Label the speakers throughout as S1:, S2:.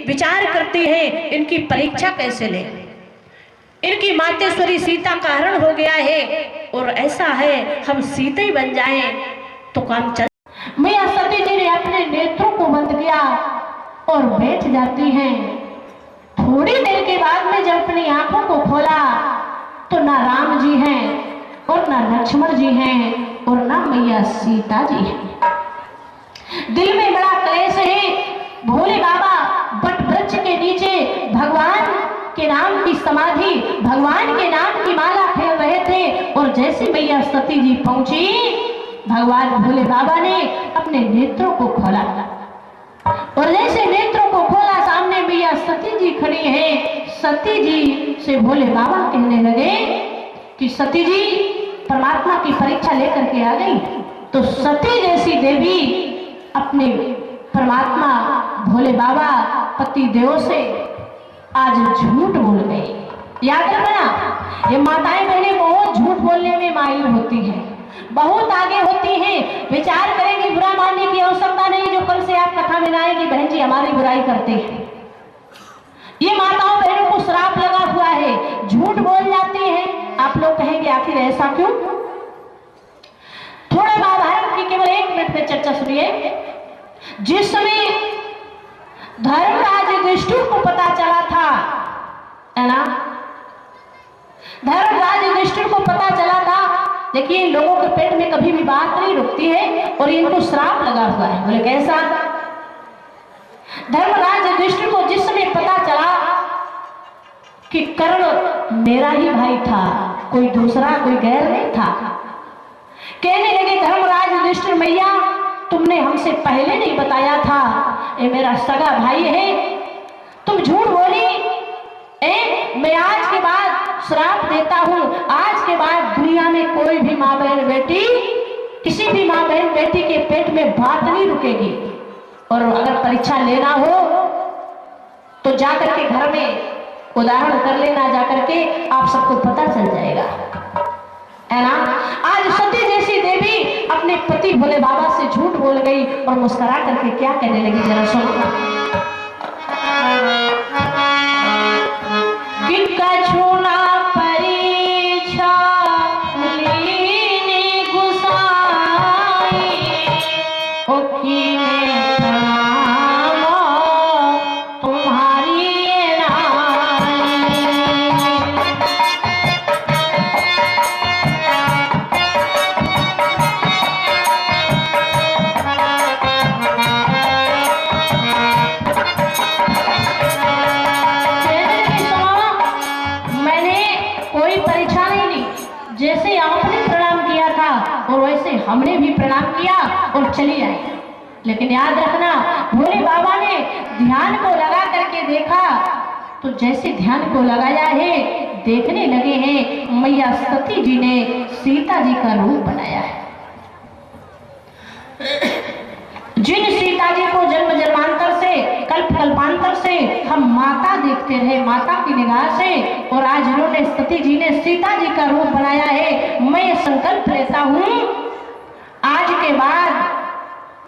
S1: विचार करती हैं इनकी परीक्षा कैसे ले। इनकी मातेश्वरी सीता का हरण हो गया है और ऐसा है हम सीता ही बन जाएं तो काम चल। मैया सती जी ने अपने नेत्रों को बंद किया और बैठ जाती हैं। थोड़ी देर के बाद में जब अपनी आंखों को खोला तो ना राम जी हैं और ना लक्ष्मण जी हैं और ना मैया सीता जी हैं। दिल में बड़ा क्लेश है। भोले बाबा बट वृक्ष के नीचे भगवान के नाम की समाधि, भगवान के नाम की माला फेर रहे थे और जैसे मैया सती जी पहुंची भगवान भोले बाबा ने अपने नेत्रों को खोला और जैसे नेत्रों को खोला सामने मैया सती जी खड़ी है। सती जी से भोले बाबा कहने लगे कि सती जी परमात्मा की परीक्षा लेकर के आ गई। तो सती जैसी देवी अपने परमात्मा भोले बाबा पति देव से आज झूठ बोल गई। याद रखना, ये माताएं बहनें बहुत झूठ बोलने में माहिर होती हैं, बहुत आगे होती हैं। विचार करेंगे, बुरा मानने की आवश्यकता नहीं। जो कल से आप कथा में आएगी बहन जी हमारी बुराई करते हैं, ये माताओं बहनों को श्राप लगा हुआ है, झूठ बोल जाती हैं। आप लोग कहेंगे आखिर ऐसा क्यों? थोड़ा महाभारत की केवल 1 मिनट में चर्चा सुनिए। जिस समय धर्मराज युधिष्ठिर को पता चला था, है ना, धर्मराज युधिष्ठिर को पता चला था, देखिए लोगों के पेट में कभी भी बात नहीं रुकती है और इनको श्राप लगा हुआ है। बोले कैसा? धर्मराज युधिष्ठिर को जिस समय पता चला कि कर्ण मेरा ही भाई था, कोई दूसरा कोई गैर नहीं था, कहने लगे धर्मराज युधिष्ठिर मैया तुमने हमसे पहले नहीं बताया था, ये मेरा सगा भाई है, तुम झूठ बोली। मैं आज के बाद श्राप देता हूं, आज के बाद दुनिया में कोई भी माँ बहन बेटी, किसी भी माँ बहन बेटी के पेट में बात नहीं रुकेगी। और अगर परीक्षा लेना हो तो जाकर के घर में उदाहरण कर लेना, जाकर के आप सबको पता चल जाएगा, है ना। आज सती जैसी देवी अपने पति भोले बाबा से झूठ बोल गई और मुस्कुरा करके क्या कहने लगी, जरा सुनो। किनका छूना परीक्षा लेने गुसाई, ओ कीने प्रणाम तुम्हारी जैसे आपने प्रणाम किया था और वैसे हमने भी प्रणाम किया और चली आई। लेकिन याद रखना, भोले बाबा ने ध्यान को लगा करके देखा तो जैसे ध्यान को लगाया है देखने लगे हैं मैया सती जी ने सीता जी का रूप बनाया है। जिन सीता जी को जन्म जन्मांतर से कल्प कल्पांतर से हम माता देखते रहे, माता की निगाह से, और आज इन्होंने सती जी ने सीता जी का रूप बनाया है। मैं संकल्प लेता हूं आज के बाद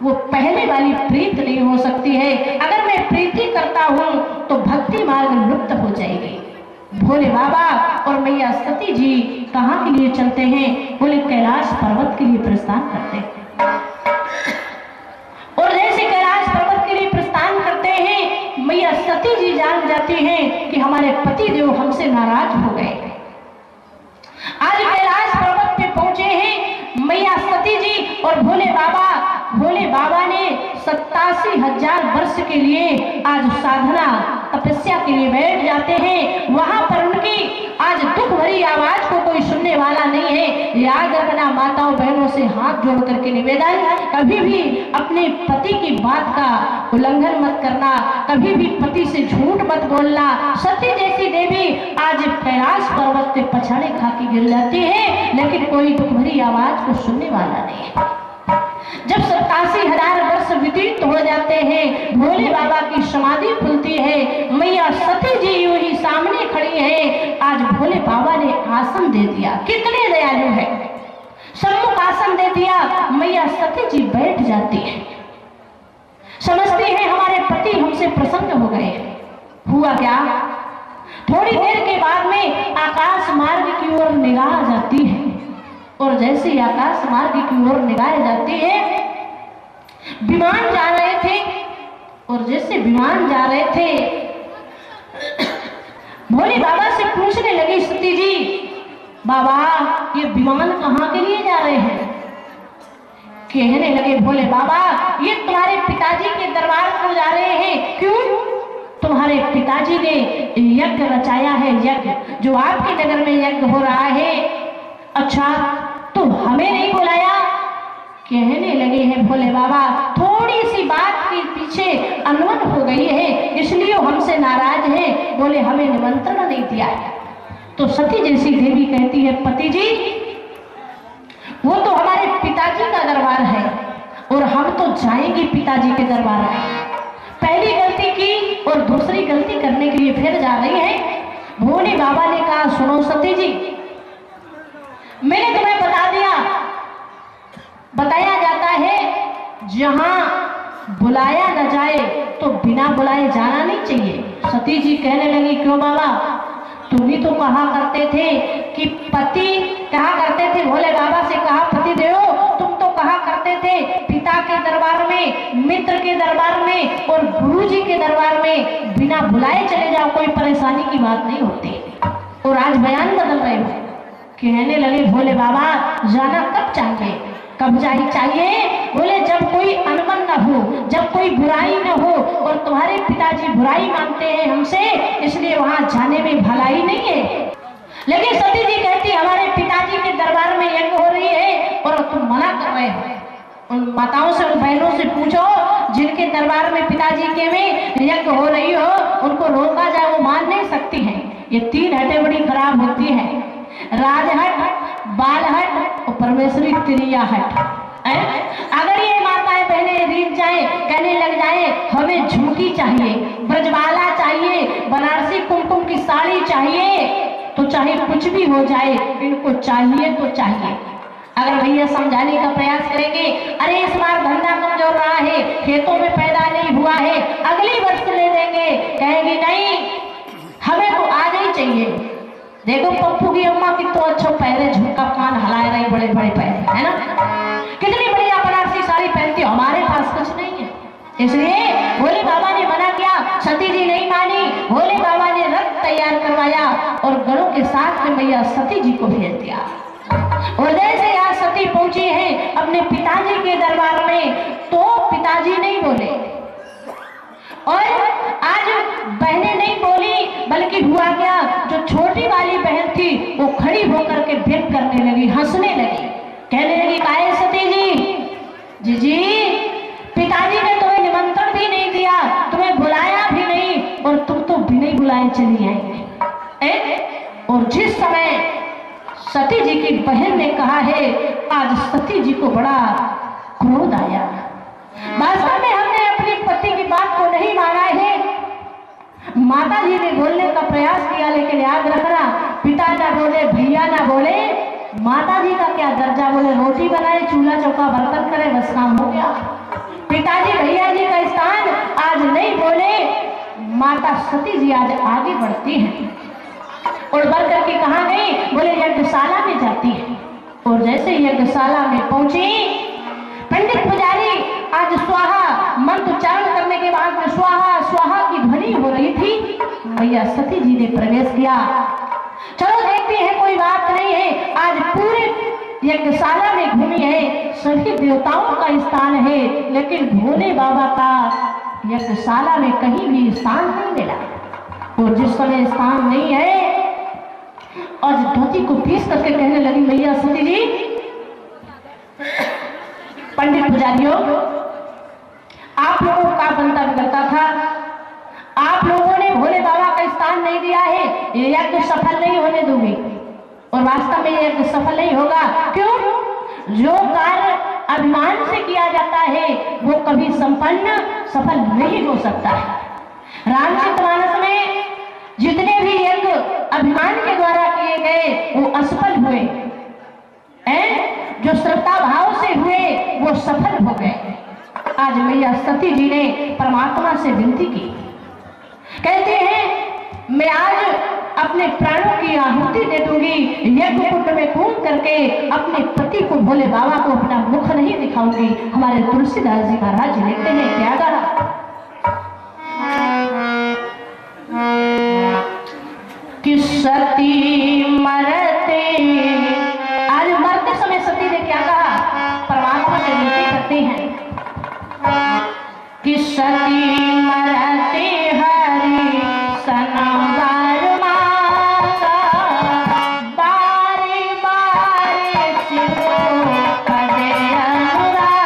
S1: वो पहले वाली प्रीत नहीं हो सकती है। अगर मैं प्रीति करता हूं तो भक्ति मार्ग लुप्त हो जाएगी। भोले बाबा और मैया सती जी कहाँ के लिए चलते हैं? बोले कैलाश पर्वत के लिए प्रस्थान करते हैं। और जैसे कैलाश पर्वत के लिए प्रस्थान करते हैं मैया सती जी जान जाती हैं कि हमारे पति देव हमसे नाराज हो गए। आज कैलाश पर्वत पे पहुंचे हैं मैया सती जी और भोले बाबा। भोले बाबा ने 87,000 वर्ष के लिए आज साधना तपस्या के लिए बैठ जाते हैं। वहां पर उनकी आज दुख भरी आवाज को कोई सुनने वाला नहीं है। याद रखना माताओं बहनों से हाथ जोड़ करके निवेदन, कभी भी अपने पति की बात का उल्लंघन मत करना, कभी भी पति से झूठ मत बोलना। सती जैसी देवी आज कैलाश पर्वत पे पछाड़े खा के गिर जाती है, लेकिन कोई दुख भरी आवाज को सुनने वाला नहीं है। जब 87,000 वर्ष व्यतीत हो जाते हैं, भोले बाबा की समाधि खुलती है, मैया सती जी यूं ही सामने खड़ी है। आज भोले बाबा ने आसन दे दिया, कितने दयालु है, सम्मुख आसन दे दिया। मैया सती जी बैठ जाती है, समझती है हमारे पति हमसे प्रसन्न हो गए। हुआ क्या, थोड़ी देर के बाद में आकाश मार्ग की ओर निगाह जाती है, और जैसे ही आकाश मार्ग की ओर निगाह जाती है, विमान जा रहे थे, और जैसे विमान जा रहे थे भोले बाबा से पूछने लगी सती जी, बाबा ये विमान कहाँ के लिए जा रहे हैं? कहने लगे भोले बाबा ये तुम्हारे पिताजी के दरबार को जा रहे हैं। क्यों? तुम्हारे पिताजी ने यज्ञ रचाया है, यज्ञ जो आपके नगर में यज्ञ हो रहा है। अच्छा तो हमें नहीं बुलाया? कहने लगे हैं भोले बाबा थोड़ी सी बात के पीछे अनबन हो गई है, इसलिए हमसे नाराज है, बोले हमें निमंत्रण नहीं दिया है। तो सती जैसी देवी कहती है पति जी वो तो हमारे पिताजी का दरबार है, और हम तो जाएंगे पिताजी के दरबार में। पहली गलती की और दूसरी गलती करने के लिए फिर जा रही है। भोले बाबा ने कहा सुनो सती जी, मैंने तुम्हें बता दिया, बताया जाता है जहां बुलाया न जाए तो बिना बुलाए जाना नहीं चाहिए। सती जी कहने लगी क्यों बाबा, तुम भी तो कहा करते थे कि पति, कहा करते थे भोले बाबा से कहा पति देव, तुम तो कहा करते थे पिता के दरबार में, मित्र के दरबार में और गुरु जी के दरबार में बिना बुलाए चले जाओ, कोई परेशानी की बात नहीं होती, और आज बयान बदल रहे हो। कहने लगे भोले बाबा जाना कब चाहिए, कब चाहिए? बोले जब कोई अनबन न हो, जब कोई बुराई न हो, और तुम्हारे पिताजी बुराई मानते हैं हमसे, इसलिए वहां जाने में भलाई नहीं है। लेकिन सती जी कहती हमारे पिताजी के दरबार में यज्ञ हो रही है और तुम मना कर रहे हो। उन माताओं से, उन बहनों से पूछो जिनके दरबार में पिताजी के में यज्ञ हो रही हो, उनको रोका जाए वो मान नहीं सकती हैं। ये तीन हटें बड़ी खराब होती है, राजहट, बालहट और परमेश्वरी त्रिया हट। अगर ये माताएं बहनें रीत जाए, कहने लग जाए हमें झुमकी चाहिए, ब्रजमाला चाहिए, बनारसी कुमकुम की साड़ी चाहिए, तो चाहे कुछ भी हो जाए इनको चाहिए तो चाहिए। अगर भैया समझाने का प्रयास करेंगे, अरे इस बार धंधा कमजोर रहा है, खेतों में पैदा नहीं हुआ है, अगली वर्ष ले देंगे, कहेंगे नहीं हमें तो आज ही चाहिए। देखो पप्पू की अम्मा की तो अच्छा पैरे झुमका कान हिलाए रही, बड़े बड़े पैरे, है ना, कितनी बढ़िया बनारसी साड़ी पहनती, हमारे पास कुछ नहीं है। इसलिए भोले बाबा ने मना किया, सती जी नहीं मानी, भोले बाबा ने रथ तैयार करवाया और गणों के साथ में मैया सती जी को भेज दिया। और जैसे यहाँ सती पहुंची है अपने पिताजी के दरबार में, तो पिताजी नहीं बोले, और आज बहनें नहीं बोली, बल्कि हुआ क्या, जो छोटी वाली बहन थी वो खड़ी होकर के व्यंग करने लगी, हंसने लगी, कहने लगी काहे सती जी, जी पिताजी ने तुम्हें निमंत्रण भी नहीं दिया, तुम्हें बुलाया भी नहीं, और तुम तो बिना बुलाए चली आई। और जिस समय सती जी की बहन ने कहा है, आज सती जी को बड़ा क्रोध आया। वास्तव में हमने अपने पति की बात को नहीं माना है। माता जी ने बोलने का प्रयास किया, लेकिन याद रखना पिता ना बोले, भैया ना बोले, माता जी का क्या दर्जा, बोले रोटी बनाए, चूल्हा चौका बर्तन करे, बस काम हो गया। पिताजी भैया जी का स्थान आज नहीं बोले, माता सती जी आज आगे बढ़ती हैं, और बढ़ करके कहाँ गई, बोले यज्ञशाला में जाती है। और जैसे यज्ञशाला में पहुंची, पंडित पुजारी आज स्वाहा मंत्र उच्चारण करने के बाद में स्वाहा स्वाहा की ध्वनि हो रही थी, मैया सती जी ने प्रवेश किया। चलो देखते हैं, कोई बात नहीं है, आज पूरे यज्ञशाला में घूमी है, सभी देवताओं का स्थान है, लेकिन भोले बाबा का यज्ञशाला में कहीं भी स्थान नहीं मिला। और जिस समय स्थान नहीं है, और धोती को पीस करके कहने लगी मैया सती जी, पंडित पुजारियों आप लोगों का बनता बिगड़ता था, आप लोगों ने भोले बाबा का स्थान नहीं दिया है, ये यज्ञ सफल नहीं होने दूंगी। और वास्तव में यज्ञ सफल नहीं होगा। क्यों? जो कार्य अभिमान से किया जाता है वो कभी संपन्न सफल नहीं हो सकता है। रामचरितमानस में जितने भी यज्ञ अभिमान के द्वारा किए गए वो असफल हुए, जो श्रद्धा भाव से हुए वो सफल हो गए। आज मैया सती जी ने परमात्मा से विनती की, कहते हैं अपने प्राणों की आहुति दे दूंगी, यज्ञ कुंड में कूद करके अपने पति को भोले बाबा को अपना मुख नहीं दिखाऊंगी। हमारे तुलसीदास जी महाराज लिखते हैं क्या कहा कि सती मरते, आज मरते समय सती ने क्या कहा, परमात्मा से विनती करते हैं कि सती मरते हरि सनवार मांगा, बारे बारे सिरो पदे अनुराग।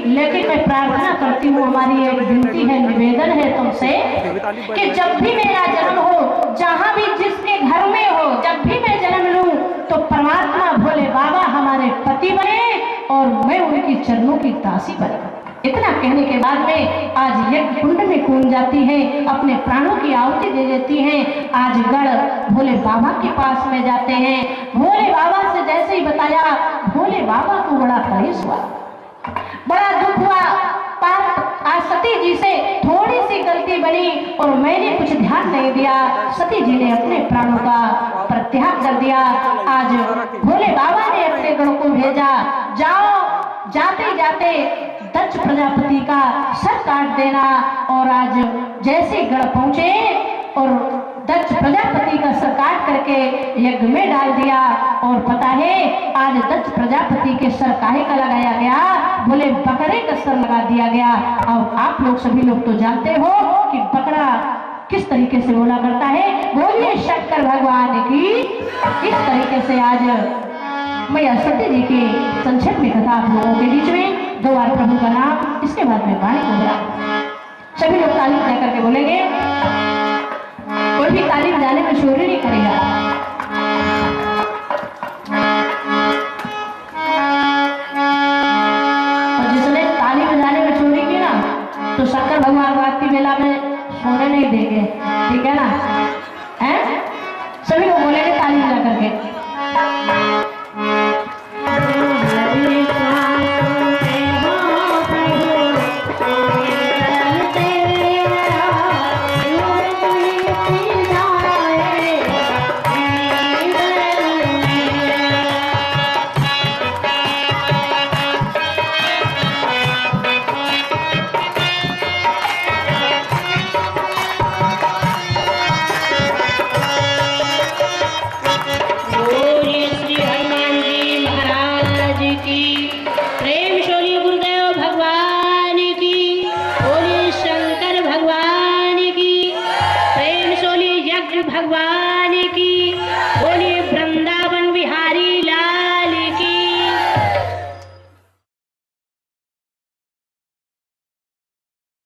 S1: लेकिन मैं प्रार्थना करती हूँ, हमारी एक विनती है, निवेदन है तुमसे कि जब भी मेरा जन्म हो, जहाँ भी जिसके घर में हो, जब भी मैं जन्म लूं तो परमात्मा भोले बाबा हमारे पति बने और मैं उनकी चरणों की दासी बने। इतना कहने के बाद में आज यज्ञ कुंड में कूद जाती है, अपने प्राणों की आहुति दे देती हैं। आज गढ़ भोले बाबा के पास में जाते हैं। भोले बाबा से जैसे ही बताया, भोले बाबा को बड़ा क्लेश हुआ, बड़ा दुख हुआ। आज सती जी से थोड़ी सी गलती बनी और मैंने कुछ ध्यान नहीं दिया, सती जी ने अपने प्राणों का परित्याग कर दिया। आज भोले बाबा ने अपने गण को भेजा, जाओ, जाते जाते दक्ष प्रजापति का सर काट देना। और आज जैसे गढ़ पहुंचे और दक्ष प्रजापति का सर काट करके यज्ञ में डाल दिया। और पता है आज दक्ष प्रजापति के सर काहे का लगाया गया, बोले बकरे का सर लगा दिया गया। और आप लोग सभी लोग तो जानते हो कि बकरा किस तरीके से बोला करता है, बोलिए शंकर भगवान की। इस तरीके से आज मैया सती जी की संक्षेप में कथा आप लोगों के बीच में, 2 बार प्रभु का नाम, इसके बाद में वाणी को बोला। सभी लोग ताली बजा करके बोलेंगे, कोई भी ताली बजाने में चोरी नहीं करेगा।